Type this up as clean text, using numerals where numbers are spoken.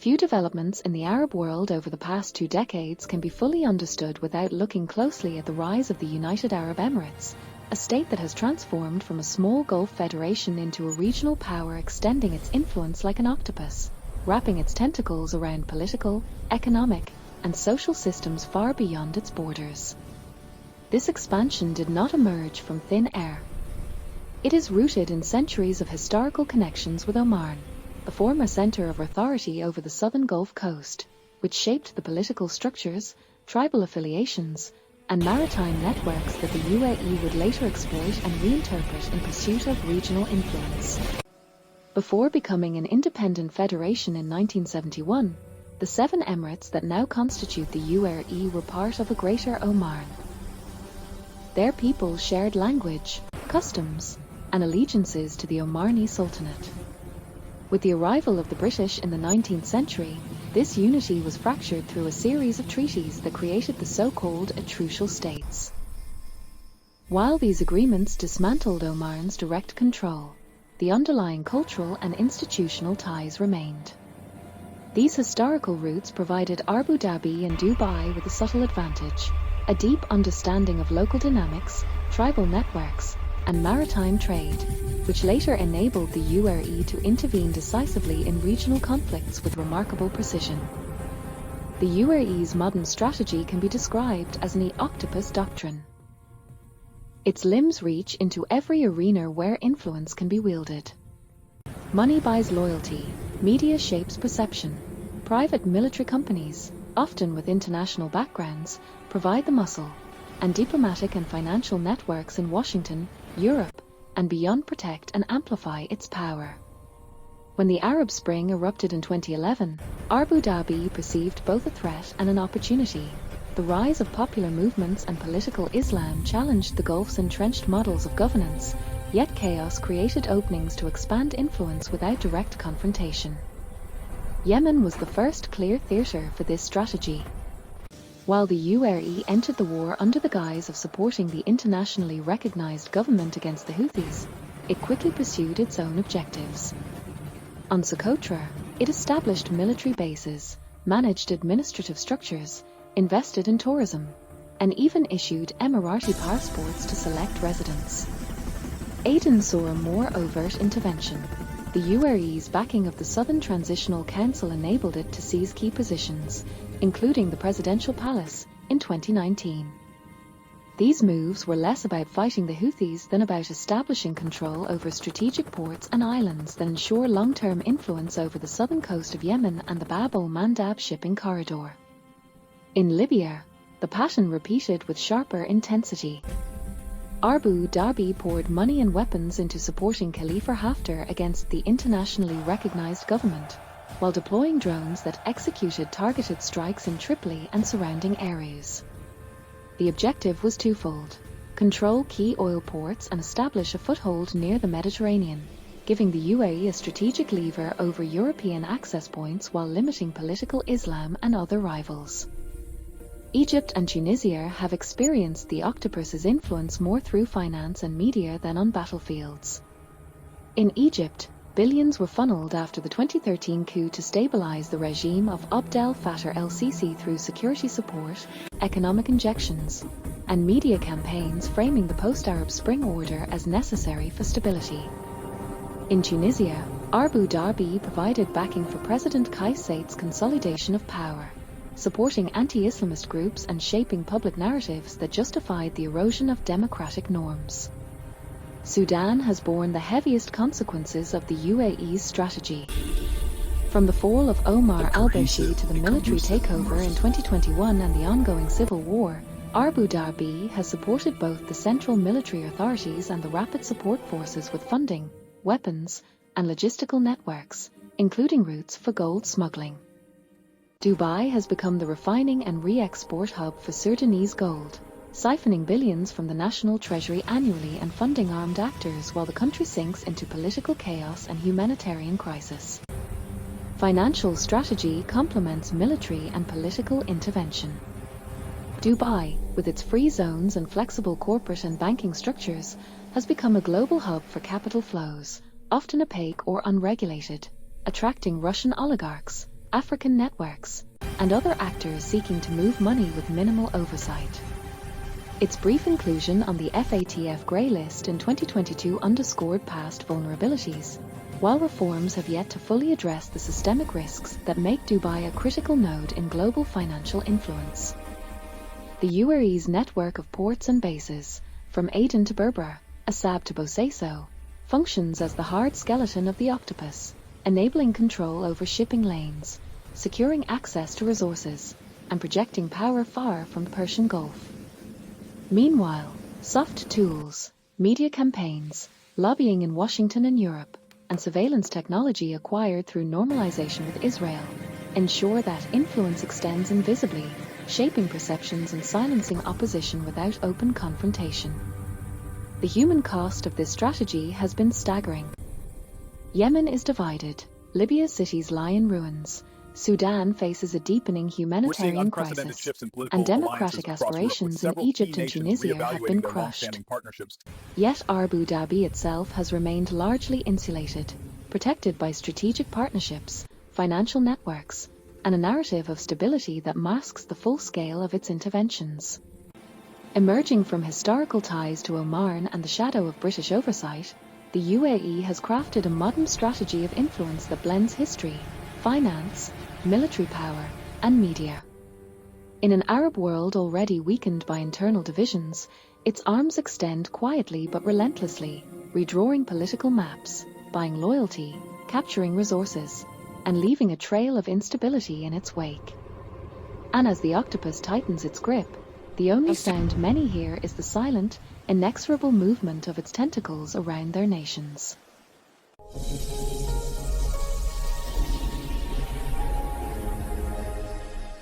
Few developments in the Arab world over the past 2 decades can be fully understood without looking closely at the rise of the United Arab Emirates, a state that has transformed from a small Gulf federation into a regional power extending its influence like an octopus, wrapping its tentacles around political, economic, and social systems far beyond its borders. This expansion did not emerge from thin air. It is rooted in centuries of historical connections with Oman, the former center of authority over the southern Gulf Coast, which shaped the political structures, tribal affiliations, and maritime networks that the UAE would later exploit and reinterpret in pursuit of regional influence. Before becoming an independent federation in 1971, the 7 emirates that now constitute the UAE were part of a greater Oman. Their people shared language, customs, and allegiances to the Omani Sultanate. With the arrival of the British in the 19th century, this unity was fractured through a series of treaties that created the so-called Trucial States. While these agreements dismantled Oman's direct control, the underlying cultural and institutional ties remained. These historical roots provided Abu Dhabi and Dubai with a subtle advantage: a deep understanding of local dynamics, tribal networks, and maritime trade, which later enabled the UAE to intervene decisively in regional conflicts with remarkable precision. The UAE's modern strategy can be described as an octopus doctrine. Its limbs reach into every arena where influence can be wielded. Money buys loyalty, media shapes perception, private military companies, often with international backgrounds, provide the muscle, and diplomatic and financial networks in Washington, Europe, and beyond protect and amplify its power. When the Arab Spring erupted in 2011, Abu Dhabi perceived both a threat and an opportunity. The rise of popular movements and political Islam challenged the Gulf's entrenched models of governance, yet chaos created openings to expand influence without direct confrontation. Yemen was the first clear theater for this strategy. While the UAE entered the war under the guise of supporting the internationally recognized government against the Houthis, it quickly pursued its own objectives. On Socotra, it established military bases, managed administrative structures, invested in tourism, and even issued Emirati passports to select residents. Aden saw a more overt intervention. The UAE's backing of the Southern Transitional Council enabled it to seize key positions, including the presidential palace, in 2019. These moves were less about fighting the Houthis than about establishing control over strategic ports and islands that ensure long-term influence over the southern coast of Yemen and the Bab el-Mandab shipping corridor. In Libya, the pattern repeated with sharper intensity. Abu Dhabi poured money and weapons into supporting Khalifa Haftar against the internationally recognized government, while deploying drones that executed targeted strikes in Tripoli and surrounding areas. The objective was twofold: control key oil ports and establish a foothold near the Mediterranean, giving the UAE a strategic lever over European access points while limiting political Islam and other rivals. Egypt and Tunisia have experienced the octopus's influence more through finance and media than on battlefields. In Egypt, billions were funneled after the 2013 coup to stabilize the regime of Abdel Fattah el-Sisi through security support, economic injections, and media campaigns framing the post-Arab Spring order as necessary for stability. In Tunisia, Abu Dhabi provided backing for President Kais Said's consolidation of power, supporting anti-Islamist groups and shaping public narratives that justified the erosion of democratic norms. Sudan has borne the heaviest consequences of the UAE's strategy. From the fall of Omar al-Bashir to the military takeover in 2021 and the ongoing civil war, Abu Dhabi has supported both the central military authorities and the rapid support forces with funding, weapons, and logistical networks, including routes for gold smuggling. Dubai has become the refining and re-export hub for Sudanese gold, siphoning billions from the national treasury annually and funding armed actors while the country sinks into political chaos and humanitarian crisis. Financial strategy complements military and political intervention. Dubai, with its free zones and flexible corporate and banking structures, has become a global hub for capital flows, often opaque or unregulated, attracting Russian oligarchs, African networks, and other actors seeking to move money with minimal oversight. Its brief inclusion on the FATF grey list in 2022 underscored past vulnerabilities, while reforms have yet to fully address the systemic risks that make Dubai a critical node in global financial influence. The UAE's network of ports and bases, from Aden to Berbera, Asab to Bosaso, functions as the hard skeleton of the octopus, enabling control over shipping lanes, securing access to resources, and projecting power far from the Persian Gulf. Meanwhile, soft tools, media campaigns, lobbying in Washington and Europe, and surveillance technology acquired through normalization with Israel ensure that influence extends invisibly, shaping perceptions and silencing opposition without open confrontation. The human cost of this strategy has been staggering. Yemen is divided, Libya's cities lie in ruins, Sudan faces a deepening humanitarian crisis, and democratic aspirations in Egypt and Tunisia have been crushed. Yet Abu Dhabi itself has remained largely insulated, protected by strategic partnerships, financial networks, and a narrative of stability that masks the full scale of its interventions. Emerging from historical ties to Oman and the shadow of British oversight, the UAE has crafted a modern strategy of influence that blends history, finance, military power, and media. In an Arab world already weakened by internal divisions, its arms extend quietly but relentlessly, redrawing political maps, buying loyalty, capturing resources, and leaving a trail of instability in its wake. And as the octopus tightens its grip, the only sound many hear is the silent, inexorable movement of its tentacles around their nations.